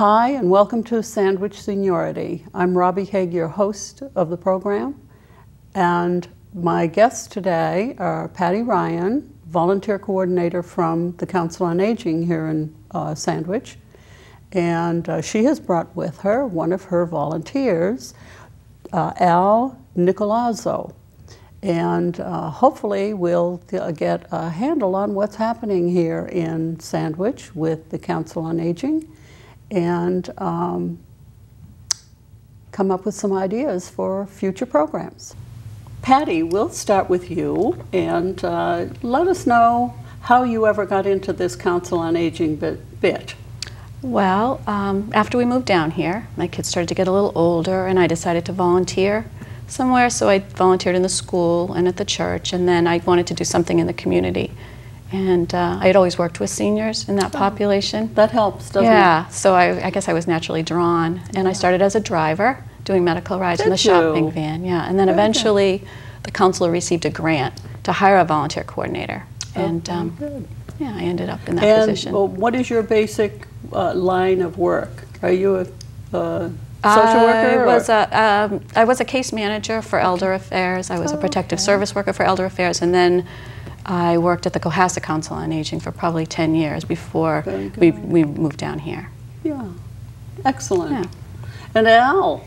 Hi, and welcome to Sandwich Seniority. I'm Robbie Haig, your host of the program, and my guests today are Patty Ryan, volunteer coordinator from the Council on Aging here in Sandwich, and she has brought with her one of her volunteers, Al Nicolazzo. And hopefully we'll get a handle on what's happening here in Sandwich with the Council on Aging and come up with some ideas for future programs. Patty, we'll start with you and let us know how you ever got into this Council on Aging bit. Well, after we moved down here, my kids started to get a little older and I decided to volunteer somewhere, so I volunteered in the school and at the church, and then I wanted to do something in the community. And I had always worked with seniors in that population. That helps, doesn't it? Yeah, so I guess I was naturally drawn. And I started as a driver, doing medical rides in the shopping van. Yeah, and then eventually the council received a grant to hire a volunteer coordinator. And yeah, I ended up in that position. And what is your basic line of work? Are you a social worker? I was a case manager for elder affairs. I was a protective service worker for elder affairs, and then I worked at the Cohasset Council on Aging for probably 10 years before we moved down here. Yeah, excellent. Yeah. And Al,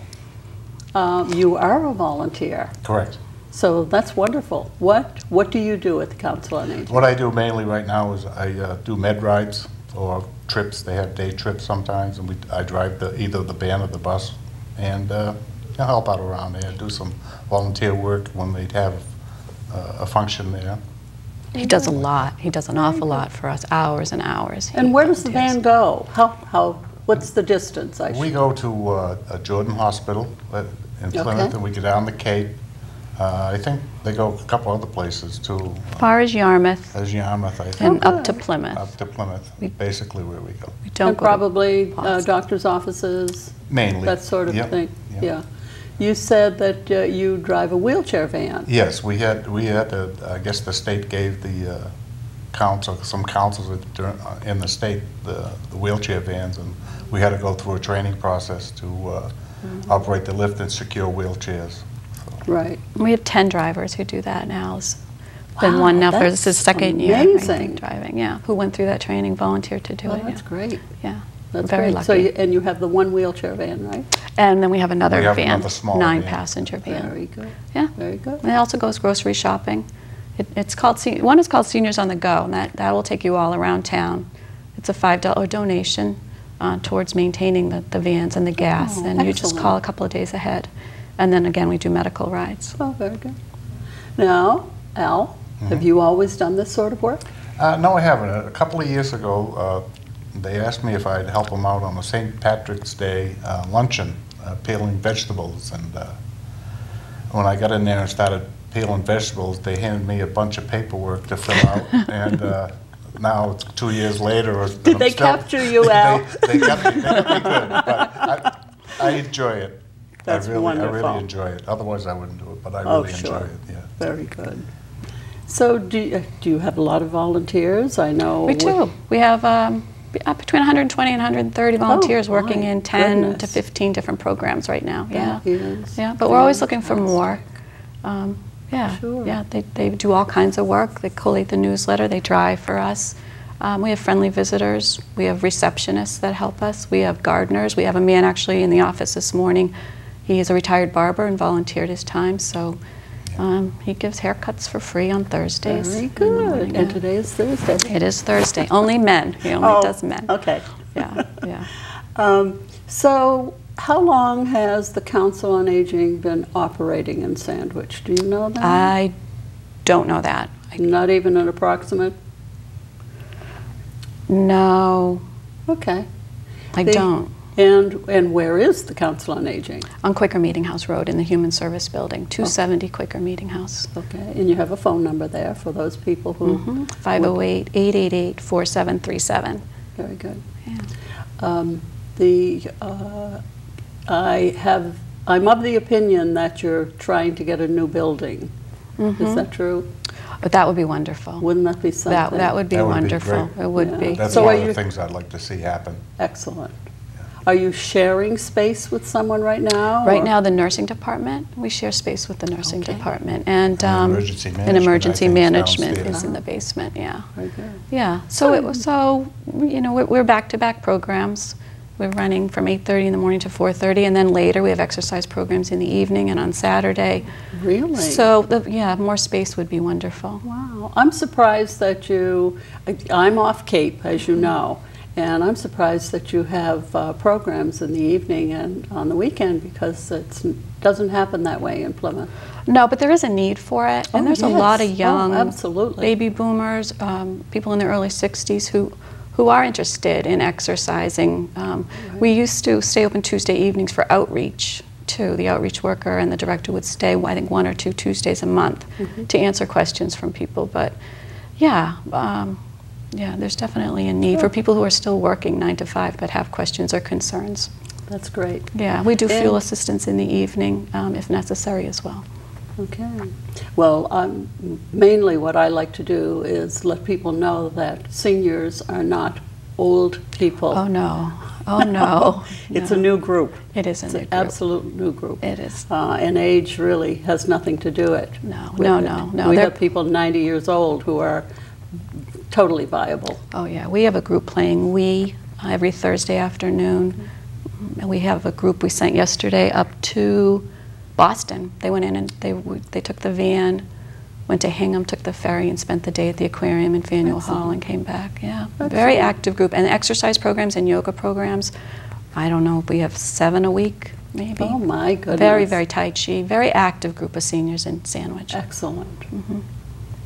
you are a volunteer. Correct. So that's wonderful. What do you do at the Council on Aging? What I do mainly right now is I do med rides or trips. They have day trips sometimes, and I drive either the van or the bus, and I help out around there. Do some volunteer work when they have a function there. He does a lot. He does an awful lot for us, hours and hours. And where does the van go? What's the distance? We go to Jordan Hospital in Plymouth, and we get down the Cape. I think they go a couple other places too. As far as Yarmouth. As Yarmouth, I think. And up to Plymouth. Up to Plymouth, basically where we go. We don't and go probably doctor's offices? Mainly. That sort of thing? Yep. Yeah. You said that you drive a wheelchair van. Yes, we had I guess the state gave the some councils in the state the wheelchair vans, and we had to go through a training process to operate the lift and secure wheelchairs. Right. We have 10 drivers who do that now. It's been one now for this is his second year, I think, driving. Yeah, who went through that training, volunteered to do it. That's great. Yeah, that's very great. lucky. So and you have the one wheelchair van, right? And then we have another van, another small 9-passenger van. Very good. Yeah, very good. And it also goes grocery shopping. It's called one is called Seniors on the Go, and that will take you all around town. It's a $5 donation towards maintaining the vans and the gas, and you just call a couple of days ahead. And then again, we do medical rides. Oh, very good. Now, Al, have you always done this sort of work? No, I haven't. A couple of years ago, they asked me if I'd help them out on a St. Patrick's Day luncheon, peeling vegetables. And when I got in there and started peeling vegetables, they handed me a bunch of paperwork to fill out. And now, it's 2 years later. Did they capture you, Al? They got me good, but I enjoy it. That's wonderful. I really enjoy it. Otherwise, I wouldn't do it, but I really enjoy it. Yeah. Very good. So, do you have a lot of volunteers? I know we do. We have between 120 and 130 volunteers working in 10 to 15 different programs right now. Yeah, yeah. But we're always looking for more. Yeah, yeah. They do all kinds of work. They collate the newsletter. They drive for us. We have friendly visitors. We have receptionists that help us. We have gardeners. We have a man actually in the office this morning. He is a retired barber and volunteered his time, so he gives haircuts for free on Thursdays. Very good. And today is Thursday. It is Thursday. Only men. He only does men. Okay. Yeah, yeah. So how long has the Council on Aging been operating in Sandwich? Do you know that? I don't know that. Not even an approximate? No. Okay. I don't. And where is the Council on Aging? On Quaker Meeting House Road in the Human Service Building, 270 Quaker Meeting House. Okay, and you have a phone number there for those people who... 508-888-4737. Very good. Yeah. I'm of the opinion that you're trying to get a new building. Is that true? But that would be wonderful. Wouldn't that be something? That would be wonderful. It would be. That's one of the things I'd like to see happen. Excellent. Are you sharing space with someone right now? Right now, the nursing department. We share space with the nursing department, and emergency management is in the basement. Yeah. Very good. Yeah. So you know, we're back-to-back programs. We're running from 8:30 in the morning to 4:30, and then later we have exercise programs in the evening and on Saturday. Really? So yeah, more space would be wonderful. Wow. I'm surprised that I'm off Cape, as you know, and I'm surprised that you have programs in the evening and on the weekend, because it doesn't happen that way in Plymouth. No, but there is a need for it, and there's a lot of young baby boomers, people in their early 60s who are interested in exercising. We used to stay open Tuesday evenings for outreach too. The outreach worker and the director would stay, I think, 1 or 2 Tuesdays a month to answer questions from people. But yeah, there's definitely a need for people who are still working 9 to 5 but have questions or concerns. That's great. Yeah, we do fuel assistance in the evening if necessary as well. Okay. Well, mainly what I like to do is let people know that seniors are not old people. Oh, no. Oh, no. It's a new group. It is a new group. Absolute new group. It is. And age really has nothing to do it. No. We have people 90 years old who are totally viable. Oh, yeah. We have a group playing Wii every Thursday afternoon. And we have a group we sent yesterday up to Boston. They went in and they took the van, went to Hingham, took the ferry, and spent the day at the aquarium in Faneuil Hall and came back. Yeah, very active group. And exercise programs and yoga programs, I don't know, we have 7 a week, maybe. Oh my goodness. Very, very Tai Chi, very active group of seniors in Sandwich. Excellent.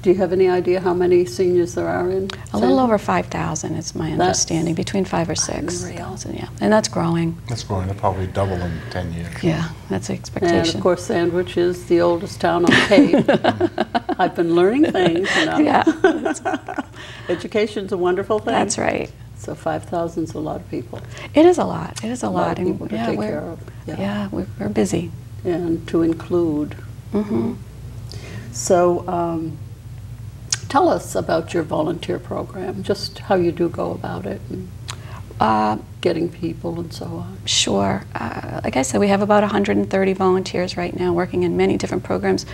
Do you have any idea how many seniors there are in A little over 5,000 is my understanding, between 5 or 6,000, yeah. And that's growing. That's growing. It'll probably double in 10 years. Yeah, that's the expectation. And of course, Sandwich is the oldest town on the Cape. I've been learning things, you know. Yeah. Education's a wonderful thing. That's right. So 5,000 is a lot of people. It is a lot. It is a lot. Of people to take care of. Yeah, we're busy. And to include. So, tell us about your volunteer program, just how you do go about it, and getting people and so on. Sure. Like I said, we have about 130 volunteers right now working in many different programs.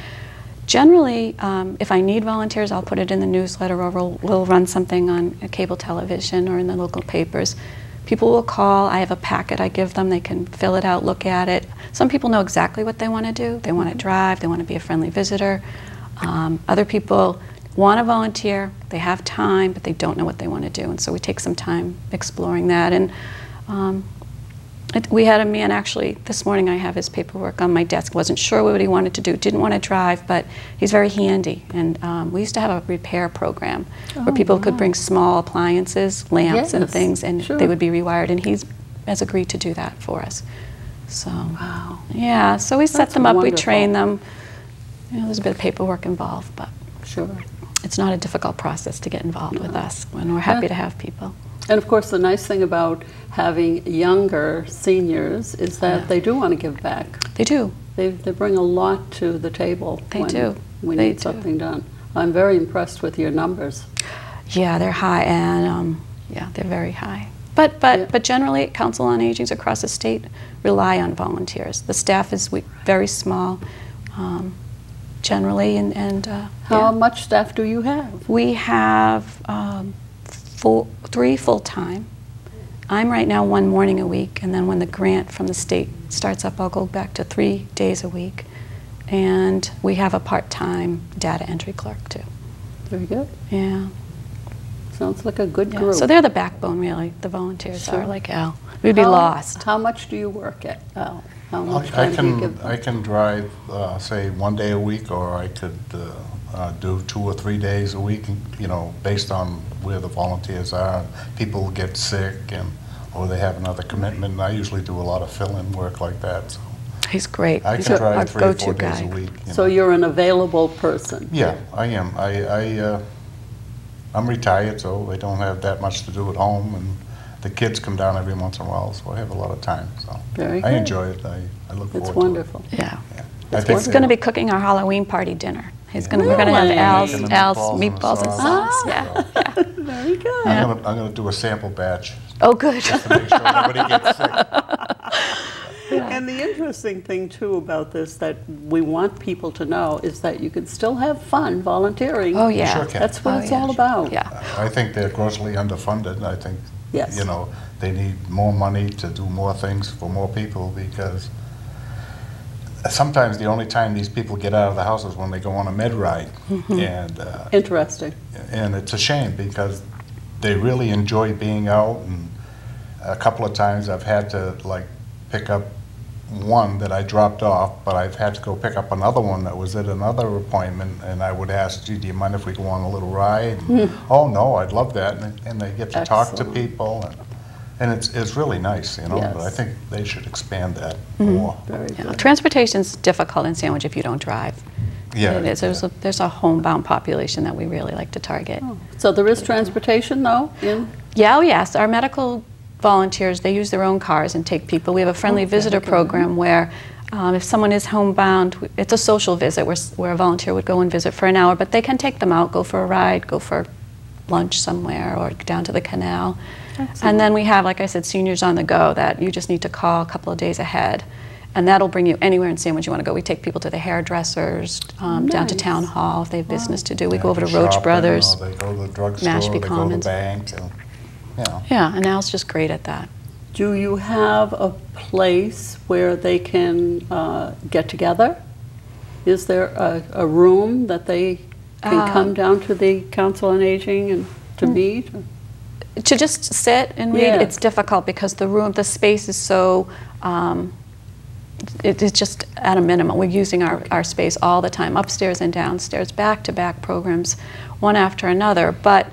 Generally, if I need volunteers, I'll put it in the newsletter, or we'll run something on cable television or in the local papers. People will call. I have a packet I give them. They can fill it out, look at it. Some people know exactly what they want to do. They want to drive. They want to be a friendly visitor. Other people want to volunteer, they have time, but they don't know what they want to do, and so we take some time exploring that. And we had a man, actually, this morning I have his paperwork on my desk, wasn't sure what he wanted to do, didn't want to drive, but he's very handy. And we used to have a repair program where people could bring small appliances, lamps and things, and they would be rewired, and he has agreed to do that for us. So, yeah, so we set them up, we train them. You know, there's a bit of paperwork involved, but it's not a difficult process to get involved with us, and we're happy to have people. And of course, the nice thing about having younger seniors is that they do want to give back. They do. They bring a lot to the table. They do. We need something done. I'm very impressed with your numbers. Yeah, they're high, and yeah, they're very high. But generally, Council on Aging across the state rely on volunteers. The staff is very small. Generally, and how much staff do you have? We have 3 full-time. I'm right now 1 morning a week, and then when the grant from the state starts up, I'll go back to 3 days a week. And we have a part-time data entry clerk too. Very good. Yeah. Sounds like a good group. So they're the backbone, really. The volunteers are like Al. We'd be lost. How much do you work at, Al? How much time do you give them? I can drive, say, 1 day a week, or I could do 2 or 3 days a week, you know, based on where the volunteers are. People get sick, or they have another commitment, and I usually do a lot of fill-in work like that. So he's great. I can drive 3 or 4 days a week. So you're an available person? Yeah, I am. I'm retired, so I don't have that much to do at home, and the kids come down every once in a while, so I have a lot of time. So I enjoy it. I look forward to it. It's wonderful. Yeah. It's going to be cooking our Halloween party dinner. We're going to have Al's meatballs and sauce. Yeah. Very good. I'm going to do a sample batch. Oh, good. Just to make sure nobody gets sick. And the interesting thing, too, about this that we want people to know is that you can still have fun volunteering. Oh, yeah. Sure can. That's what it's all about. Yeah. I think they're grossly underfunded. I think, Yes. you know, they need more money to do more things for more people, because sometimes the only time these people get out of the house is when they go on a med ride. And Interesting. and it's a shame, because they really enjoy being out, and a couple of times I've had to like pick up one that I dropped off, but I've had to go pick up another one that was at another appointment, and I would ask, gee, do you mind if we go on a little ride? And, oh no, I'd love that. And they get to talk to people, and it's really nice, you know. Yes. But I think they should expand that more. Very good. Transportation's difficult in Sandwich if you don't drive. Yeah, It is. There's a homebound population that we really like to target. Oh. So there is transportation, though, in? Yeah, oh yes. Our medical volunteers, they use their own cars and take people. We have a friendly visitor program where if someone is homebound, it's a social visit where a volunteer would go and visit for an hour, but they can take them out, go for a ride, go for lunch somewhere, or down to the canal. Excellent. And then we have, like I said, seniors on the go that you just need to call a couple of days ahead. And that'll bring you anywhere in Sandwich you want to go. We take people to the hairdressers, down to Town Hall if they have business to do. We go over to Roach Brothers, They go to the drugstore, Mashpee they go to the Commons. bank. And, you know. Yeah, and Al's just great at that. Do you have a place where they can get together? Is there a room that they can come down to the Council on Aging and to meet? To just sit and read, it's difficult because the space is so, it is just at a minimum. We're using our space all the time, upstairs and downstairs, back-to-back programs, one after another. But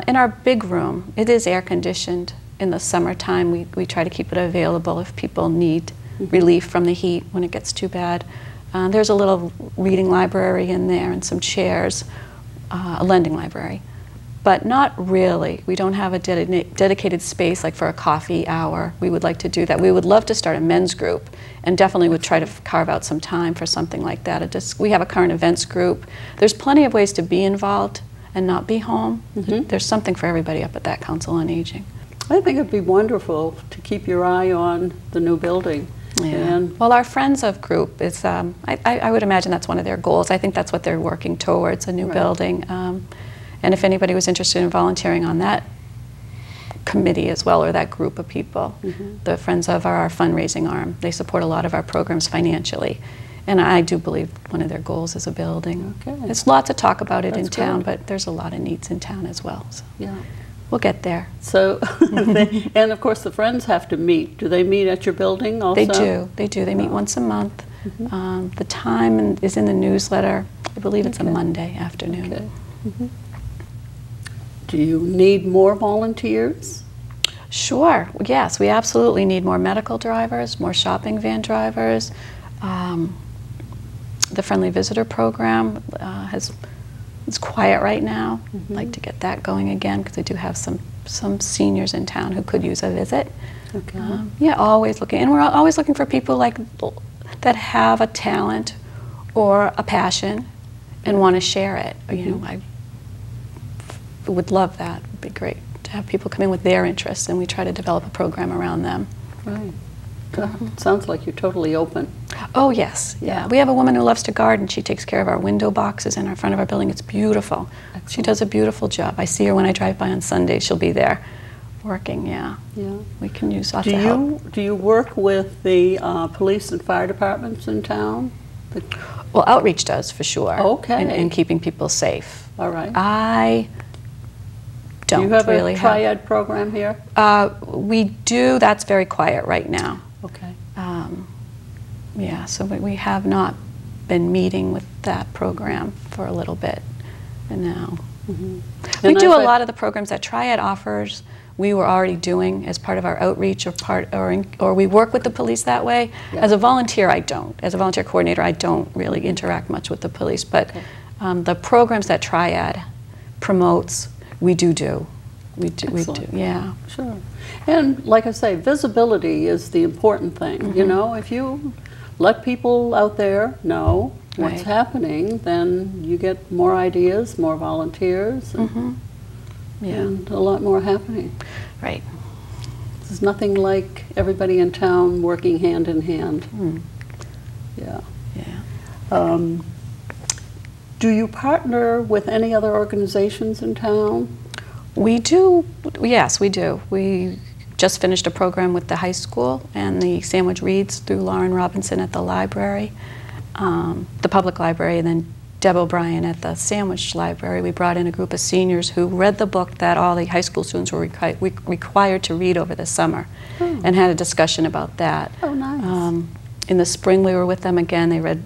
in our big room, it is air-conditioned. In the summertime, we try to keep it available if people need relief from the heat when it gets too bad. There's a little reading library in there and some chairs, a lending library. But not really. We don't have a dedicated space like for a coffee hour. We would like to do that. We would love to start a men's group, and definitely would try to carve out some time for something like that. We have a current events group. There's plenty of ways to be involved and not be home. There's something for everybody up at that Council on Aging. I think it'd be wonderful to keep your eye on the new building. Yeah. Well, our Friends of group is, I would imagine that's one of their goals. I think that's what they're working towards, a new building. And if anybody was interested in volunteering on that committee as well, or that group of people, the Friends of are our fundraising arm. They support a lot of our programs financially. And I do believe one of their goals is a building. Okay. There's lots of talk about it in town, good. but there's a lot of needs in town as well. So Yeah. we'll get there. So, and of course the Friends have to meet. Do they meet at your building also? They do. They do. They meet once a month. The time is in the newsletter. I believe it's a Monday afternoon. Okay. Do you need more volunteers? Sure. Yes, we absolutely need more medical drivers, more shopping van drivers. The Friendly Visitor Program it's quiet right now. I'd like to get that going again because I do have some seniors in town who could use a visit. Okay. Yeah, always looking. And we're always looking for people that have a talent or a passion and want to share it. You know, I would love that. It would be great to have people come in with their interests, and we try to develop a program around them. Right. It sounds like you're totally open. Oh, yes. Yeah. We have a woman who loves to garden. She takes care of our window boxes in our front of our building. It's beautiful. Excellent. She does a beautiful job. I see her when I drive by on Sunday. She'll be there working, yeah. We can use lots of help. Do you work with the police and fire departments in town? Well, outreach does, for sure. Okay. And keeping people safe. All right. I don't Do you have really a triad program here? We do. That's very quiet right now. Okay. Yeah, so we have not been meeting with that program for a little bit, and now. We do a lot of the programs that Triad offers. We were already doing as part of our outreach, or we work with the police that way. Yeah. As a volunteer, I don't. As a volunteer coordinator, I don't really interact much with the police. But the programs that Triad promotes, we do. We do. Yeah. Sure. And like I say, visibility is the important thing. You know, if you let people out there know what's happening, then you get more ideas, more volunteers, and, and a lot more happening. Right. There's nothing like everybody in town working hand in hand. Yeah. Yeah. Do you partner with any other organizations in town? We do, yes, we do. We just finished a program with the high school and the Sandwich Reads through Lauren Robinson at the library, the public library, and then Deb O'Brien at the Sandwich Library. We brought in a group of seniors who read the book that all the high school students were required to read over the summer, and had a discussion about that. Oh, nice. In the spring, we were with them again. They read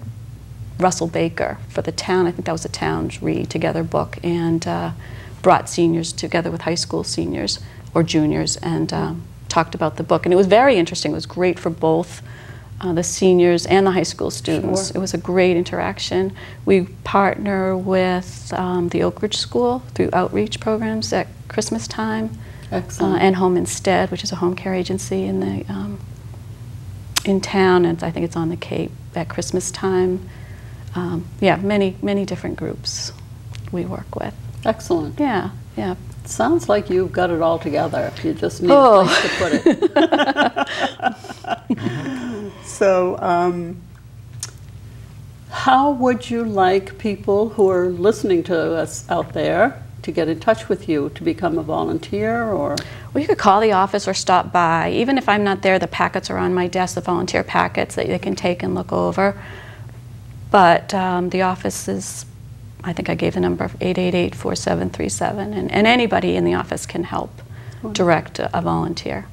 Russell Baker for the town. I think that was the town's read together book, and brought seniors together with high school seniors or juniors and talked about the book. And it was very interesting. It was great for both the seniors and the high school students. It was a great interaction. We partner with the Oak Ridge School through outreach programs at Christmas time. Excellent. And Home Instead, which is a home care agency in the in town, and I think it's on the Cape at Christmas time. Yeah, many different groups we work with. Excellent. Yeah, yeah. Sounds like you've got it all together. You just need a place to put it. So, how would you like people who are listening to us out there to get in touch with you, to become a volunteer? Or well, you could call the office or stop by. Even if I'm not there, the packets are on my desk, the volunteer packets that they can take and look over. But the office is, I think I gave the number of 888-4737, and anybody in the office can help direct a volunteer.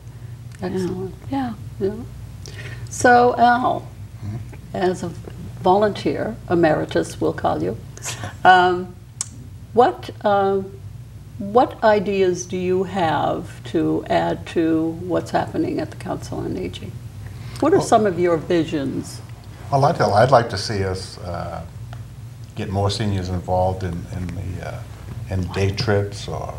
Excellent. Yeah. Yeah. So, Al, as a volunteer, emeritus, we'll call you, what ideas do you have to add to what's happening at the Council on Aging? What are some of your visions? Well, I'd like to see us get more seniors involved in day trips or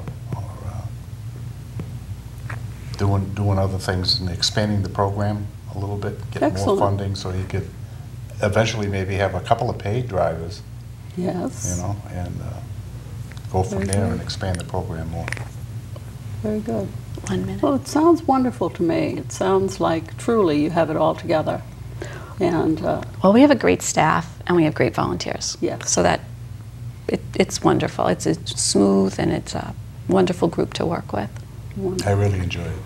doing other things and expanding the program a little bit, get more funding so you could eventually maybe have a couple of paid drivers. Yes. You know, and go from there and expand the program more. Very good. 1 minute. Well, it sounds wonderful to me. It sounds like truly you have it all together. And well, we have a great staff and we have great volunteers. Yes. So that it's wonderful. It's smooth and it's a wonderful group to work with. Wonderful. I really enjoy it.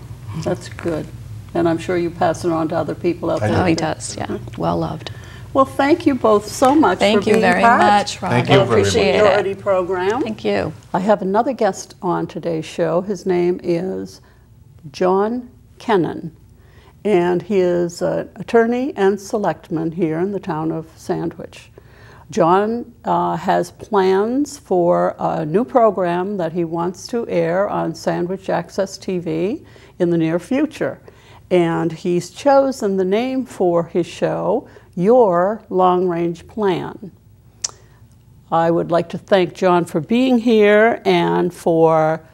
That's good. And I'm sure you pass it on to other people out there. Oh, he does, yeah. Well loved. Well, thank you both so much for being part. Thank you very much, Rob. Thank you very much. Seniority program. Thank you. I have another guest on today's show. His name is John Kennan, and he is an attorney and selectman here in the town of Sandwich. John has plans for a new program that he wants to air on Sandwich Access TV in the near future. And he's chosen the name for his show, Your Long Range Plan. I would like to thank John for being here and for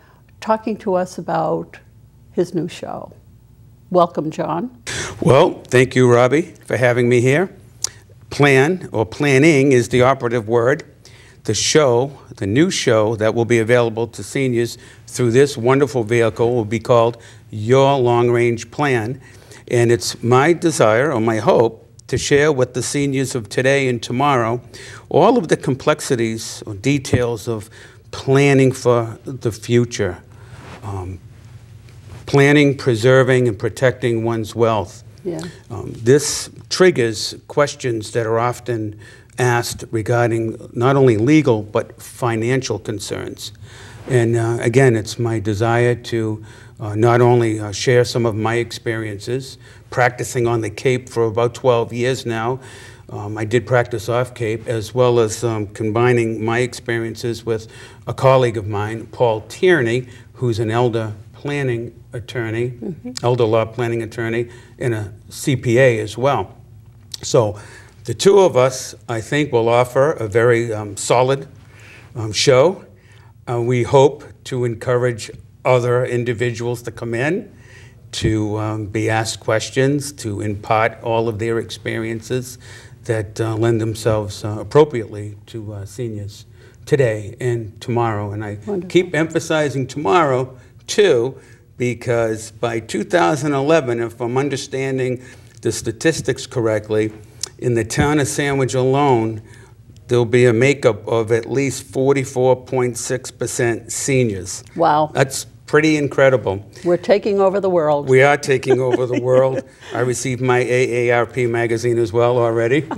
talking to us about his new show. Welcome, John. Well, thank you, Robbie, for having me here. Plan, or planning, is the operative word. The show, the new show that will be available to seniors through this wonderful vehicle will be called Your Long Range Plan. And it's my desire, or my hope, to share with the seniors of today and tomorrow all of the complexities or details of planning for the future. Planning, preserving, and protecting one's wealth. Yeah. This triggers questions that are often asked regarding not only legal but financial concerns. And again, it's my desire to not only share some of my experiences, practicing on the Cape for about 12 years now. I did practice off Cape, as well as combining my experiences with a colleague of mine, Paul Tierney, who's an elder planning attorney, elder law planning attorney, and a CPA as well. So the two of us, I think, will offer a very solid show. We hope to encourage other individuals to come in, to be asked questions, to impart all of their experiences that lend themselves appropriately to seniors today and tomorrow. And I keep emphasizing tomorrow, too, because by 2011, if I'm understanding the statistics correctly, in the town of Sandwich alone, there'll be a makeup of at least 44.6% seniors. Wow. That's pretty incredible. We're taking over the world. We are taking over the world. I received my AARP magazine as well already.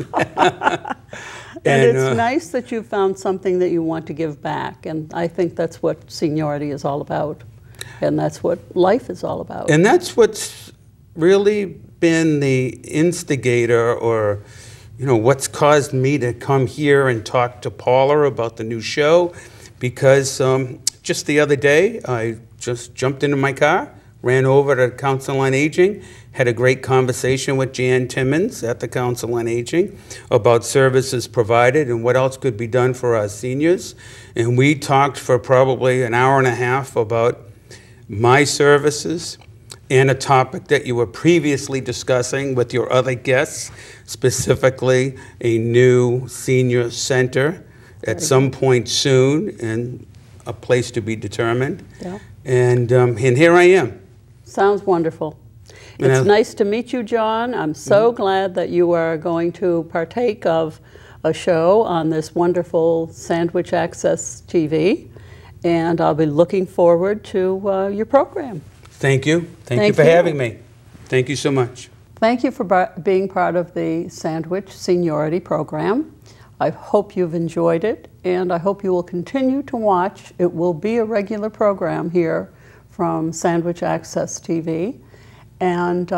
And it's nice that you found something that you want to give back, and I think that's what seniority is all about, and that's what life is all about. And that's what's really been the instigator, or what's caused me to come here and talk to Paula about the new show, because just the other day I just jumped into my car, ran over to Council on Aging, had a great conversation with Jan Timmons at the Council on Aging about services provided and what else could be done for our seniors. And we talked for probably an hour and a half about my services and a topic that you were previously discussing with your other guests, specifically a new senior center at some point soon, and a place to be determined. Yeah. And here I am. Sounds wonderful. It's nice to meet you, John. I'm so glad that you are going to partake of a show on this wonderful Sandwich Access TV, and I'll be looking forward to your program. Thank you. Thank you for having me. Thank you so much. Thank you for being part of the Sandwich Seniority program. I hope you've enjoyed it, and I hope you will continue to watch. It will be a regular program here from Sandwich Access TV, and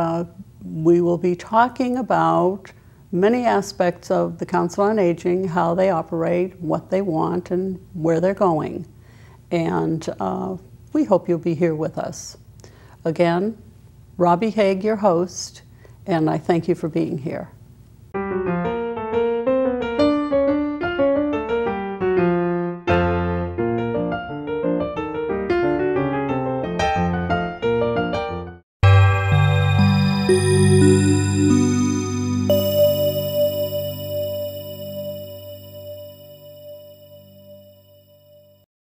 we will be talking about many aspects of the Council on Aging, how they operate, what they want, and where they're going. And we hope you'll be here with us. Again, Robbie Haig, your host, and I thank you for being here.